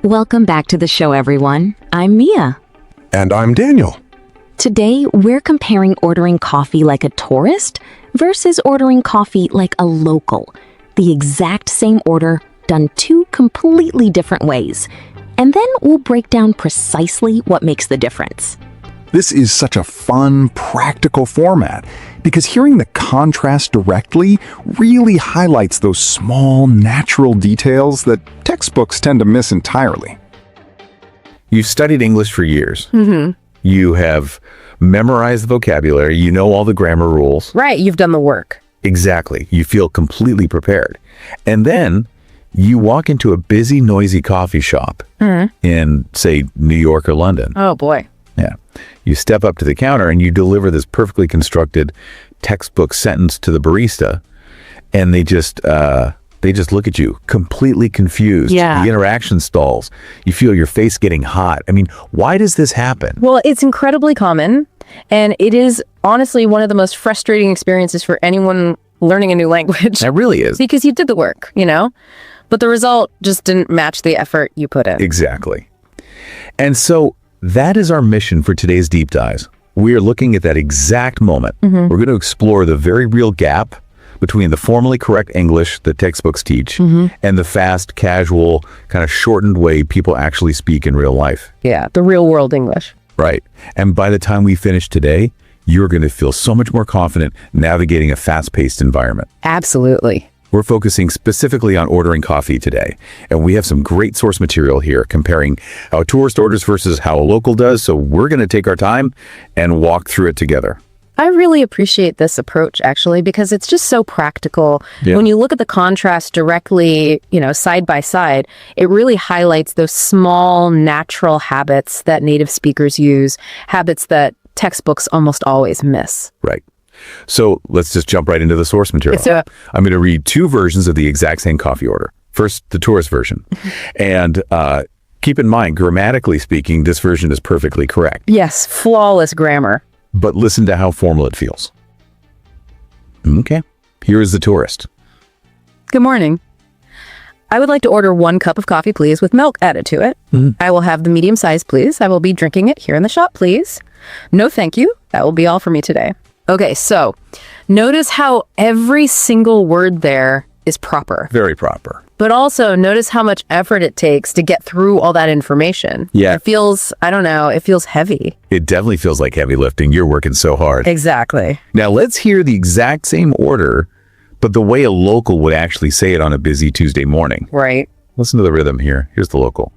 Welcome back to the show, everyone. I'm Mia. And I'm Daniel. Today, we're comparing ordering coffee like a tourist versus ordering coffee like a local. The exact same order, done two completely different ways. And then we'll break down precisely what makes the difference. This is such a fun, practical format because hearing the contrast directly really highlights those small, natural details that textbooks tend to miss entirely. You've studied English for years. Mm-hmm. You have memorized the vocabulary. You know all the grammar rules. Right, you've done the work. Exactly. You feel completely prepared. And then you walk into a busy, noisy coffee shop in, say, New York or London. Oh, boy. Yeah. You step up to the counter and you deliver this perfectly constructed textbook sentence to the barista, and they just look at you completely confused. Yeah. The interaction stalls. You feel your face getting hot. I mean, why does this happen? Well, it's incredibly common, and it is honestly one of the most frustrating experiences for anyone learning a new language. That really is. Because you did the work, But the result just didn't match the effort you put in. Exactly. And so that is our mission for today's Deep Dives. We are looking at that exact moment. We're going to explore the very real gap between the formally correct English that textbooks teach and the fast, casual, kind of shortened way people actually speak in real life. Yeah, the real world English. Right. And by the time we finish today, you're going to feel so much more confident navigating a fast-paced environment. Absolutely. We're focusing specifically on ordering coffee today, and we have some great source material here comparing how a tourist orders versus how a local does, so we're going to take our time and walk through it together. I really appreciate this approach, actually, because it's just so practical. Yeah. When you look at the contrast directly, side by side, it really highlights those small, natural habits that native speakers use, habits that textbooks almost always miss. Right. So let's just jump right into the source material. I'm going to read two versions of the exact same coffee order. First, the tourist version. And keep in mind, grammatically speaking, this version is perfectly correct. Yes, flawless grammar. But listen to how formal it feels. Okay, here is the tourist. Good morning. I would like to order 1 cup of coffee, please, with milk added to it. I will have the medium size, please. I will be drinking it here in the shop, please. No, thank you. That will be all for me today. Okay, so notice how every single word there is proper. Very proper. But also notice how much effort it takes to get through all that information. Yeah. It feels, it feels heavy. It definitely feels like heavy lifting. You're working so hard. Exactly. Now let's hear the exact same order, but the way a local would actually say it on a busy Tuesday morning. Right. Listen to the rhythm here. Here's the local.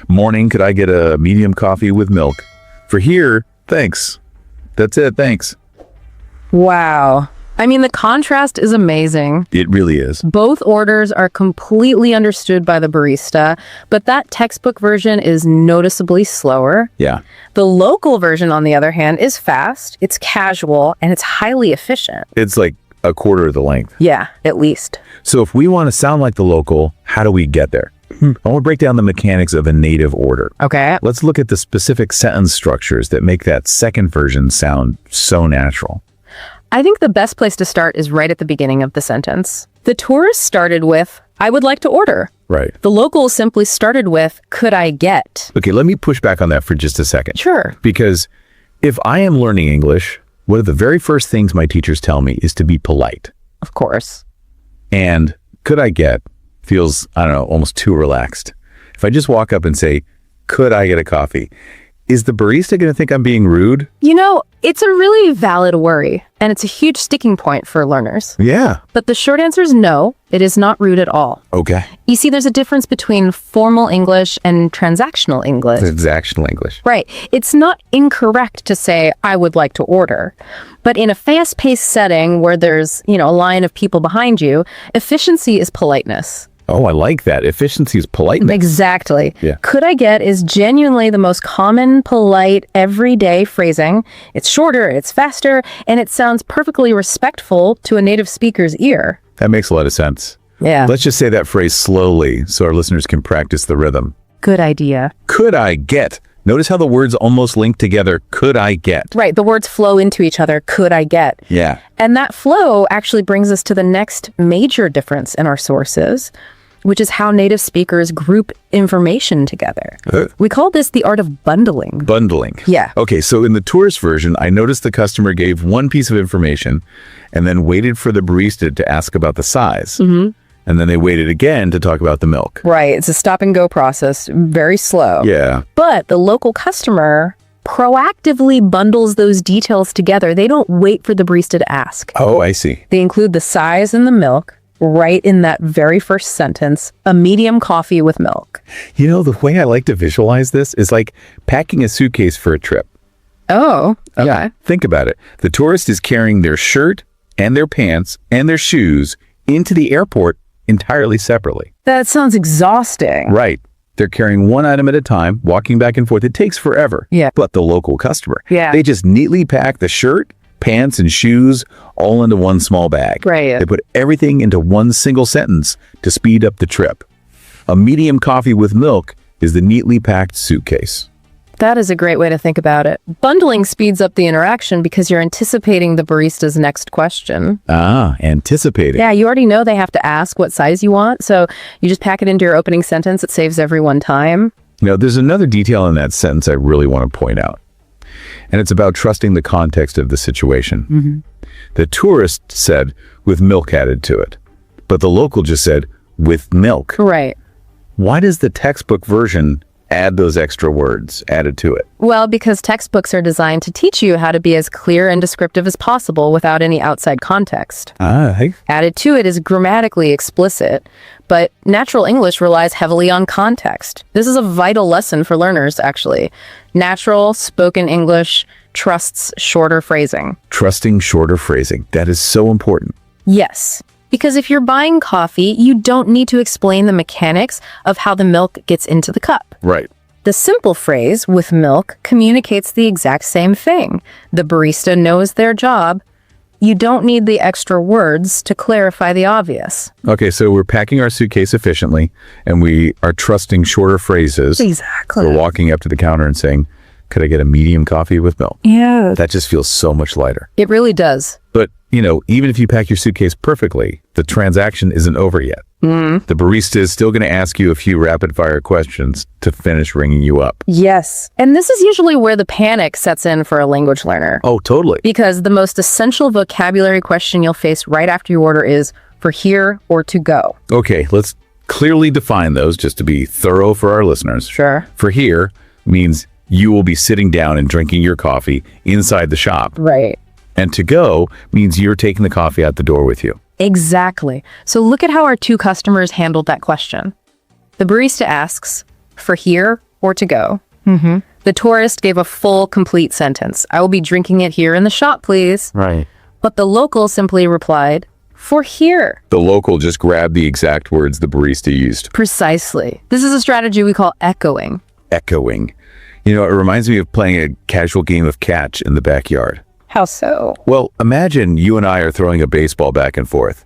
Morning, could I get a medium coffee with milk? For here, thanks. That's it, thanks. Wow. The contrast is amazing. It really is. Both orders are completely understood by the barista, but that textbook version is noticeably slower. Yeah. The local version, on the other hand, is fast, it's casual, and it's highly efficient. It's like a quarter of the length. Yeah, at least. So if we want to sound like the local, how do we get there? I want to break down the mechanics of a native order. Okay. Let's look at the specific sentence structures that make that second version sound so natural. I think the best place to start is right at the beginning of the sentence. The tourist started with, I would like to order. Right. The local simply started with, could I get? Okay, let me push back on that for just a second. Sure. Because if I am learning English, one of the very first things my teachers tell me is to be polite. Of course. And could I get feels, almost too relaxed. If I just walk up and say, could I get a coffee? Is the barista going to think I'm being rude? It's a really valid worry, and it's a huge sticking point for learners. Yeah. But the short answer is no, it is not rude at all. Okay. You see, there's a difference between formal English and transactional English. Transactional English. Right. It's not incorrect to say, I would like to order. But in a fast-paced setting where there's, a line of people behind you, efficiency is politeness. Oh, I like that. Efficiency is politeness. Exactly. Yeah. Could I get is genuinely the most common, polite, everyday phrasing. It's shorter, it's faster, and it sounds perfectly respectful to a native speaker's ear. That makes a lot of sense. Yeah. Let's just say that phrase slowly so our listeners can practice the rhythm. Good idea. Could I get? Notice how the words almost link together. Could I get? Right. The words flow into each other. Could I get? Yeah. And that flow actually brings us to the next major difference in our sources. which is how native speakers group information together. We call this the art of bundling. Bundling. Yeah. Okay, so in the tourist version, I noticed the customer gave one piece of information and then waited for the barista to ask about the size. And then they waited again to talk about the milk. Right. It's a stop and go process, very slow. Yeah. But the local customer proactively bundles those details together. They don't wait for the barista to ask. Oh, I see. They include the size and the milk right in that very first sentence, a medium coffee with milk. You know, the way I like to visualize this is like packing a suitcase for a trip. Oh, yeah. Think about it. The tourist is carrying their shirt and their pants and their shoes into the airport entirely separately. That sounds exhausting. Right. They're carrying one item at a time, walking back and forth. It takes forever. Yeah. But the local customer, Yeah. they just neatly pack the shirt, pants, and shoes all into one small bag. Right. They put everything into one single sentence to speed up the trip. A medium coffee with milk is the neatly packed suitcase. That is a great way to think about it. Bundling speeds up the interaction because you're anticipating the barista's next question. Ah, anticipating. Yeah, you already know they have to ask what size you want, so you just pack it into your opening sentence. It saves everyone time. Now, there's another detail in that sentence I really want to point out, and it's about trusting the context of the situation. The tourist said, with milk added to it, but the local just said, with milk. Right. Why does the textbook version add those extra words added to it? Well, because textbooks are designed to teach you how to be as clear and descriptive as possible without any outside context. Added to it is grammatically explicit, but natural English relies heavily on context. This is a vital lesson for learners, actually. Natural spoken English trusts shorter phrasing. Trusting shorter phrasing. That is so important. Yes. Because if you're buying coffee, you don't need to explain the mechanics of how the milk gets into the cup. Right. The simple phrase, with milk, communicates the exact same thing. The barista knows their job. You don't need the extra words to clarify the obvious. Okay, so we're packing our suitcase efficiently, and we are trusting shorter phrases. Exactly. We're walking up to the counter and saying, could I get a medium coffee with milk? Yeah. That just feels so much lighter. It really does. But, you know, even if you pack your suitcase perfectly, the transaction isn't over yet. The barista is still going to ask you a few rapid-fire questions to finish ringing you up. Yes. And this is usually where the panic sets in for a language learner. Oh, totally. Because the most essential vocabulary question you'll face right after you order is for here or to go. Okay, let's clearly define those just to be thorough for our listeners. Sure. For here means you will be sitting down and drinking your coffee inside the shop. Right. And to go means you're taking the coffee out the door with you. Exactly. So look at how our two customers handled that question. The barista asks, for here or to go? The tourist gave a full, complete sentence. I will be drinking it here in the shop, please. Right. But the local simply replied, for here. The local just grabbed the exact words the barista used. Precisely. This is a strategy we call echoing. Echoing. You know, it reminds me of playing a casual game of catch in the backyard. How so? Well, imagine you and I are throwing a baseball back and forth.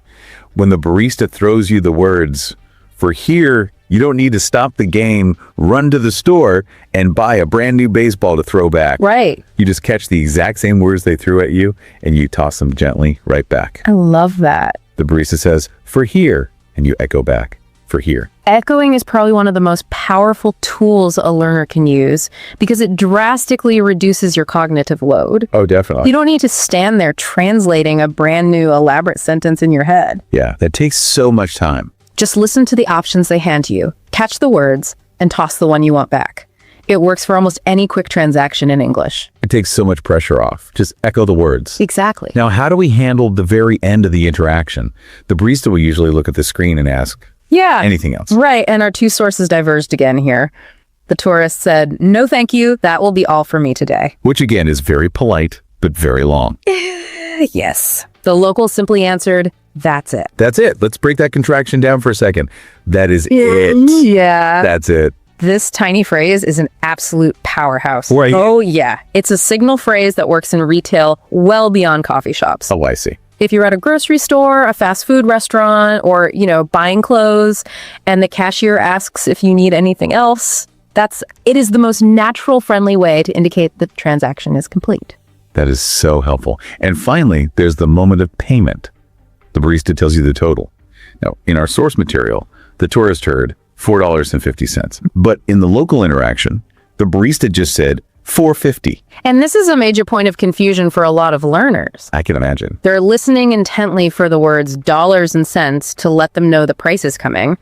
When the barista throws you the words, for here, you don't need to stop the game, run to the store, and buy a brand new baseball to throw back. Right. You just catch the exact same words they threw at you, and you toss them gently right back. I love that. The barista says, for here, and you echo back, for here. Echoing is probably one of the most powerful tools a learner can use because it drastically reduces your cognitive load. Oh, definitely. You don't need to stand there translating a brand new elaborate sentence in your head. Yeah, that takes so much time. Just listen to the options they hand to you, catch the words, and toss the one you want back. It works for almost any quick transaction in English. It takes so much pressure off. Just echo the words. Exactly. Now, how do we handle the very end of the interaction? The barista will usually look at the screen and ask, Yeah. anything else? Right, and our two sources diverged again here. The tourist said, no thank you, that will be all for me today. Which again is very polite, but very long. Yes. The local simply answered, that's it. That's it. Let's break that contraction down for a second. That is it. Yeah. That's it. This tiny phrase is an absolute powerhouse. Right. Oh, yeah. It's a signal phrase that works in retail well beyond coffee shops. Oh, I see. If you're at a grocery store, a fast food restaurant, or, buying clothes, and the cashier asks if you need anything else, it is the most natural, friendly way to indicate the transaction is complete. That is so helpful. And finally, there's the moment of payment. The barista tells you the total. Now, in our source material, the tourist heard $4.50. But in the local interaction, the barista just said $4.50. And this is a major point of confusion for a lot of learners. I can imagine. They're listening intently for the words dollars and cents to let them know the price is coming.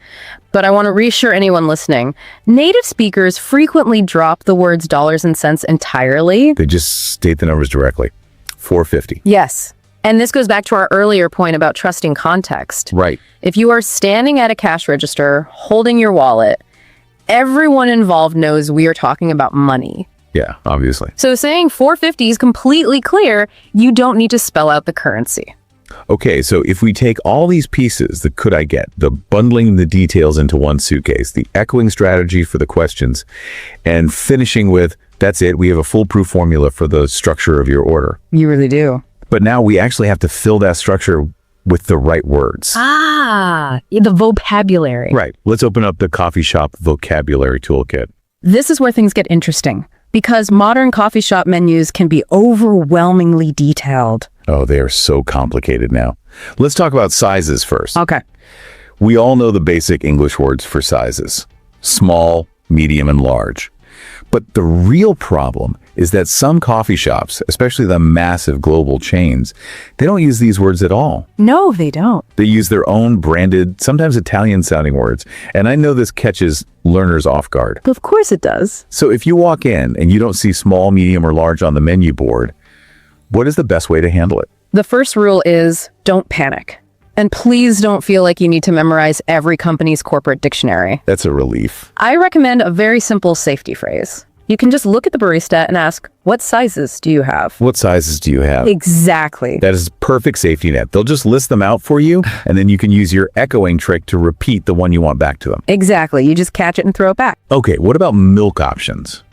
But I want to reassure anyone listening, native speakers frequently drop the words dollars and cents entirely. They just state the numbers directly. $4.50. Yes. And this goes back to our earlier point about trusting context. Right. If you are standing at a cash register, holding your wallet, everyone involved knows we are talking about money. Yeah, obviously. So saying $4.50 is completely clear. You don't need to spell out the currency. Okay, so if we take all these pieces, the could I get, the bundling the details into one suitcase, the echoing strategy for the questions, and finishing with, that's it, we have a foolproof formula for the structure of your order. You really do. But now we actually have to fill that structure with the right words. The vocabulary. Right. Let's open up the coffee shop vocabulary toolkit. This is where things get interesting because modern coffee shop menus can be overwhelmingly detailed. Oh, they are so complicated now. Let's talk about sizes first. Okay. We all know the basic English words for sizes: small, medium, and large. But the real problem is that some coffee shops, especially the massive global chains, they don't use these words at all. No, they don't. They use their own branded, sometimes Italian-sounding words. And I know this catches learners off guard. Of course it does. So if you walk in and you don't see small, medium, or large on the menu board, what is the best way to handle it? The first rule is don't panic. And please don't feel like you need to memorize every company's corporate dictionary. That's a relief. I recommend a very simple safety phrase. You can just look at the barista and ask, what sizes do you have? What sizes do you have? Exactly. That is perfect safety net. They'll just list them out for you, and then you can use your echoing trick to repeat the one you want back to them. Exactly. You just catch it and throw it back. Okay, what about milk options?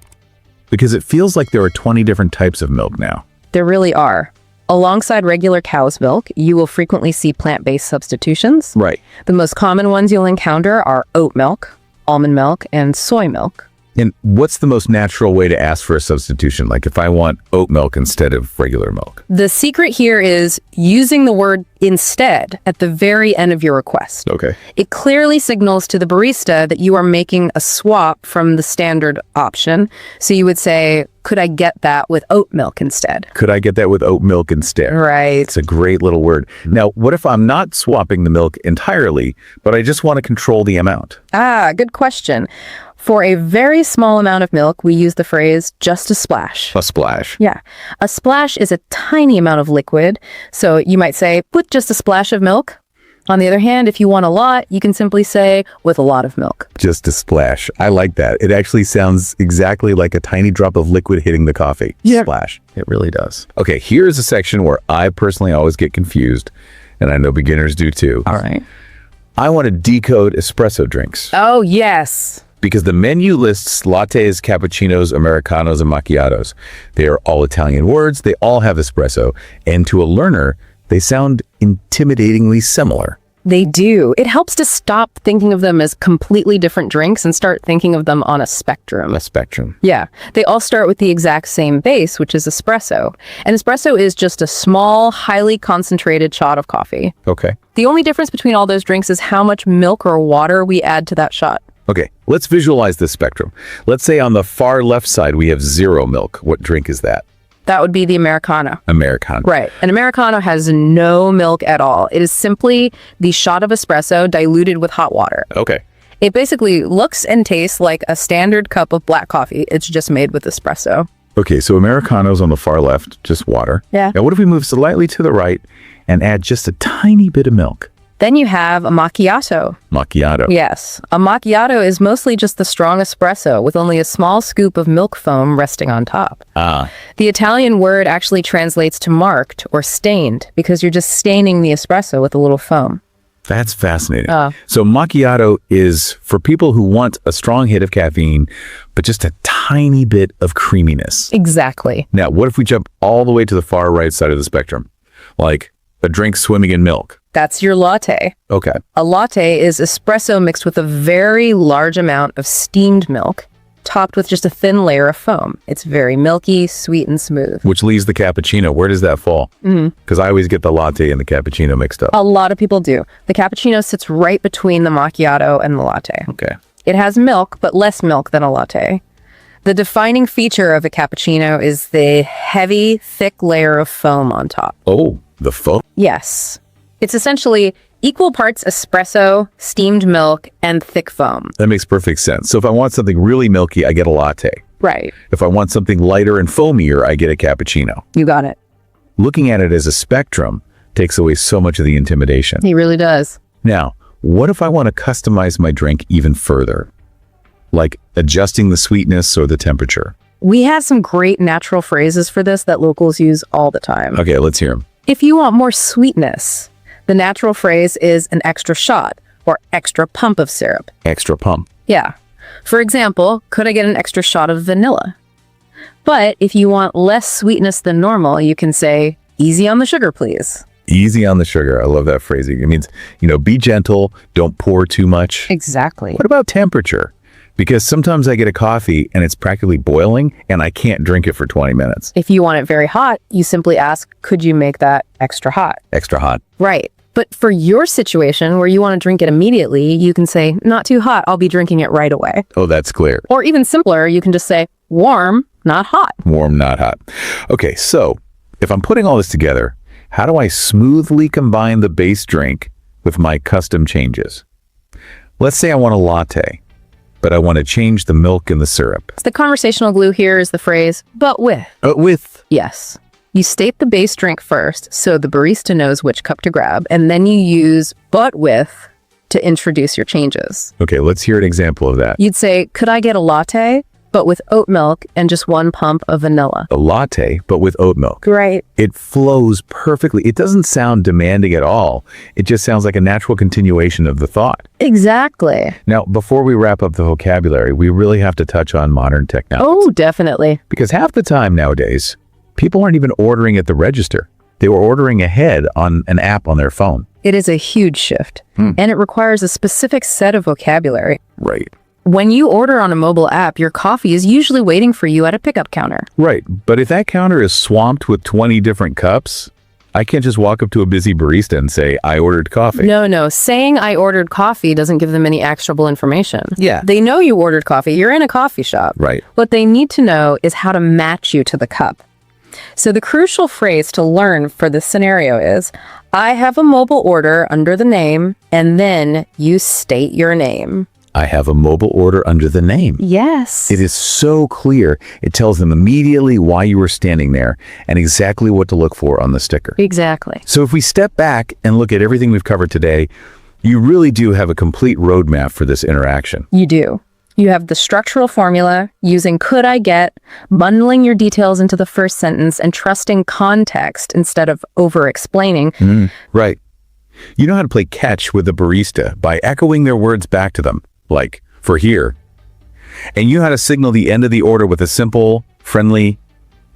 Because it feels like there are 20 different types of milk now. There really are. Alongside regular cow's milk, you will frequently see plant-based substitutions. Right. The most common ones you'll encounter are oat milk, almond milk, and soy milk. And what's the most natural way to ask for a substitution? Like if I want oat milk instead of regular milk? The secret here is using the word instead at the very end of your request. Okay. It clearly signals to the barista that you are making a swap from the standard option. So you would say, could I get that with oat milk instead? Could I get that with oat milk instead? Right. It's a great little word. Now, what if I'm not swapping the milk entirely, but I just want to control the amount? Good question. For a very small amount of milk, we use the phrase just a splash. A splash. Yeah. A splash is a tiny amount of liquid. So you might say, put just a splash of milk. On the other hand, if you want a lot, you can simply say with a lot of milk. Just a splash. I like that. It actually sounds exactly like a tiny drop of liquid hitting the coffee. Yeah. Splash. It really does. Okay, here's a section where I personally always get confused, and I know beginners do too. All right. I want to decode espresso drinks. Oh, yes. Because the menu lists lattes, cappuccinos, americanos, and macchiatos. They are all Italian words. They all have espresso. And to a learner, they sound intimidatingly similar. They do. It helps to stop thinking of them as completely different drinks and start thinking of them on a spectrum. A spectrum. Yeah. They all start with the exact same base, which is espresso. And espresso is just a small, highly concentrated shot of coffee. Okay. The only difference between all those drinks is how much milk or water we add to that shot. Okay, let's visualize this spectrum. Let's say on the far left side, we have zero milk. What drink is that? That would be the Americano. Americano. Right. An Americano has no milk at all. It is simply the shot of espresso diluted with hot water. Okay. It basically looks and tastes like a standard cup of black coffee. It's just made with espresso. Okay, so Americano's on the far left, just water. Yeah. Now what if we move slightly to the right and add just a tiny bit of milk? Then you have a macchiato. Macchiato. Yes. A macchiato is mostly just the strong espresso with only a small scoop of milk foam resting on top. The Italian word actually translates to marked or stained because you're just staining the espresso with a little foam. That's fascinating. So macchiato is for people who want a strong hit of caffeine, but just a tiny bit of creaminess. Exactly. Now, what if we jump all the way to the far right side of the spectrum? Like a drink swimming in milk. That's your latte. Okay. A latte is espresso mixed with a very large amount of steamed milk. topped with just a thin layer of foam. It's very milky, sweet, and smooth. Which leaves the cappuccino. Where does that fall? Because I always get the latte and the cappuccino mixed up. A lot of people do. The cappuccino sits right between the macchiato and the latte. Okay. It has milk, but less milk than a latte. The defining feature of a cappuccino is the heavy, thick layer of foam on top. Oh, the foam. Yes. It's essentially equal parts espresso, steamed milk, and thick foam. That makes perfect sense. So if I want something really milky, I get a latte. Right. If I want something lighter and foamier, I get a cappuccino. You got it. Looking at it as a spectrum takes away so much of the intimidation. He really does. Now, what if I want to customize my drink even further? Like adjusting the sweetness or the temperature? We have some great natural phrases for this that locals use all the time. Okay, let's hear them. If you want more sweetness, the natural phrase is an extra shot or extra pump of syrup. Extra pump. Yeah. For example, could I get an extra shot of vanilla? But if you want less sweetness than normal, you can say, easy on the sugar, please. Easy on the sugar. I love that phrasing. It means, be gentle, don't pour too much. Exactly. What about temperature? Because sometimes I get a coffee and it's practically boiling and I can't drink it for 20 minutes. If you want it very hot, you simply ask, could you make that extra hot? Extra hot. Right. But for your situation where you want to drink it immediately, you can say, not too hot, I'll be drinking it right away. Oh, that's clear. Or even simpler, you can just say, warm, not hot. Warm, not hot. Okay, so if I'm putting all this together, how do I smoothly combine the base drink with my custom changes? Let's say I want a latte, but I want to change the milk and the syrup. The conversational glue here is the phrase, but with. With? Yes. You state the base drink first, so the barista knows which cup to grab, and then you use but with to introduce your changes. Okay, let's hear an example of that. You'd say, could I get a latte, but with oat milk and just 1 pump of vanilla? A latte, but with oat milk. Right. It flows perfectly. It doesn't sound demanding at all. It just sounds like a natural continuation of the thought. Exactly. Now, before we wrap up the vocabulary, we really have to touch on modern technology. Oh, definitely. Because half the time nowadays, people aren't even ordering at the register. They were ordering ahead on an app on their phone. It is a huge shift, and it requires a specific set of vocabulary. Right. When you order on a mobile app, your coffee is usually waiting for you at a pickup counter. Right. But if that counter is swamped with 20 different cups, I can't just walk up to a busy barista and say, I ordered coffee. No. Saying I ordered coffee doesn't give them any actionable information. Yeah. They know you ordered coffee. You're in a coffee shop. Right. What they need to know is how to match you to the cup. So the crucial phrase to learn for this scenario is, I have a mobile order under the name, and then you state your name. I have a mobile order under the name. Yes. It is so clear. It tells them immediately why you were standing there and exactly what to look for on the sticker. Exactly. So if we step back and look at everything we've covered today, you really do have a complete roadmap for this interaction. You do. You have the structural formula, using could I get, bundling your details into the first sentence, and trusting context instead of over-explaining. Right. You know how to play catch with the barista by echoing their words back to them, like, for here. And you know how to signal the end of the order with a simple, friendly,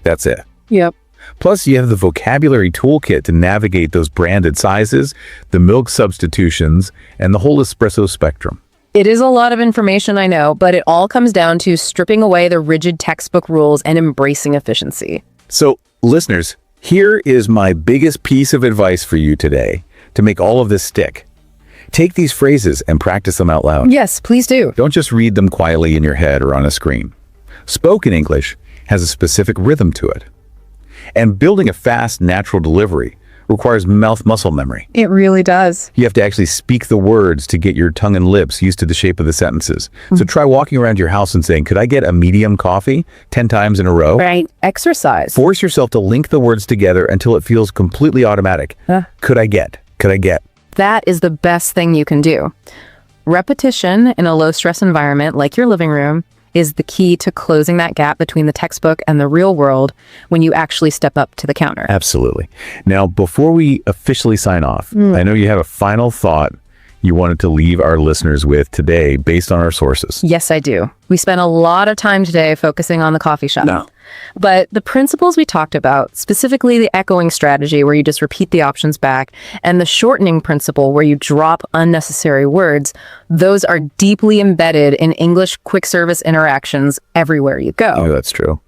that's it. Yep. Plus, you have the vocabulary toolkit to navigate those branded sizes, the milk substitutions, and the whole espresso spectrum. It is a lot of information, I know, but it all comes down to stripping away the rigid textbook rules and embracing efficiency. So, listeners, here is my biggest piece of advice for you today to make all of this stick. Take these phrases and practice them out loud. Yes, please do. Don't just read them quietly in your head or on a screen. Spoken English has a specific rhythm to it. And building a fast, natural delivery requires mouth muscle memory. It really does. You have to actually speak the words to get your tongue and lips used to the shape of the sentences. So try walking around your house and saying, could I get a medium coffee 10 times in a row? Right. Exercise. Force yourself to link the words together until it feels completely automatic. Could I get? Could I get? That is the best thing you can do. Repetition in a low-stress environment like your living room is the key to closing that gap between the textbook and the real world when you actually step up to the counter. Absolutely. Now, before we officially sign off, I know you have a final thought you wanted to leave our listeners with today based on our sources. Yes, I do. We spent a lot of time today focusing on the coffee shop. No. But the principles we talked about, specifically the echoing strategy where you just repeat the options back, and the shortening principle where you drop unnecessary words, those are deeply embedded in English quick service interactions everywhere you go. Oh, that's true.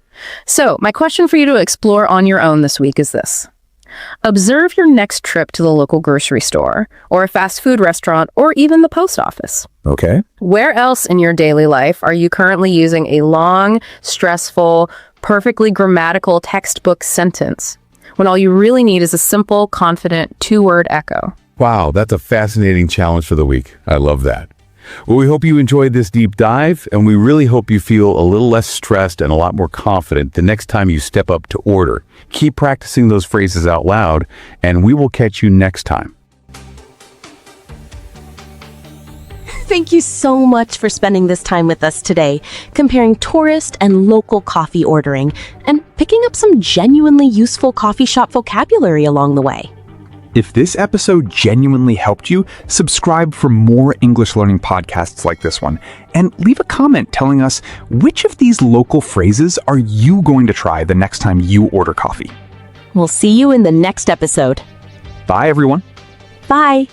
So, my question for you to explore on your own this week is this. Observe your next trip to the local grocery store, or a fast food restaurant, or even the post office. Okay. Where else in your daily life are you currently using a long, stressful, perfectly grammatical textbook sentence when all you really need is a simple, confident, two-word echo? Wow, that's a fascinating challenge for the week. I love that. Well, we hope you enjoyed this deep dive, and we really hope you feel a little less stressed and a lot more confident the next time you step up to order. Keep practicing those phrases out loud, and we will catch you next time. Thank you so much for spending this time with us today, comparing tourist and local coffee ordering, and picking up some genuinely useful coffee shop vocabulary along the way. If this episode genuinely helped you, subscribe for more English learning podcasts like this one, and leave a comment telling us which of these local phrases are you going to try the next time you order coffee. We'll see you in the next episode. Bye, everyone. Bye.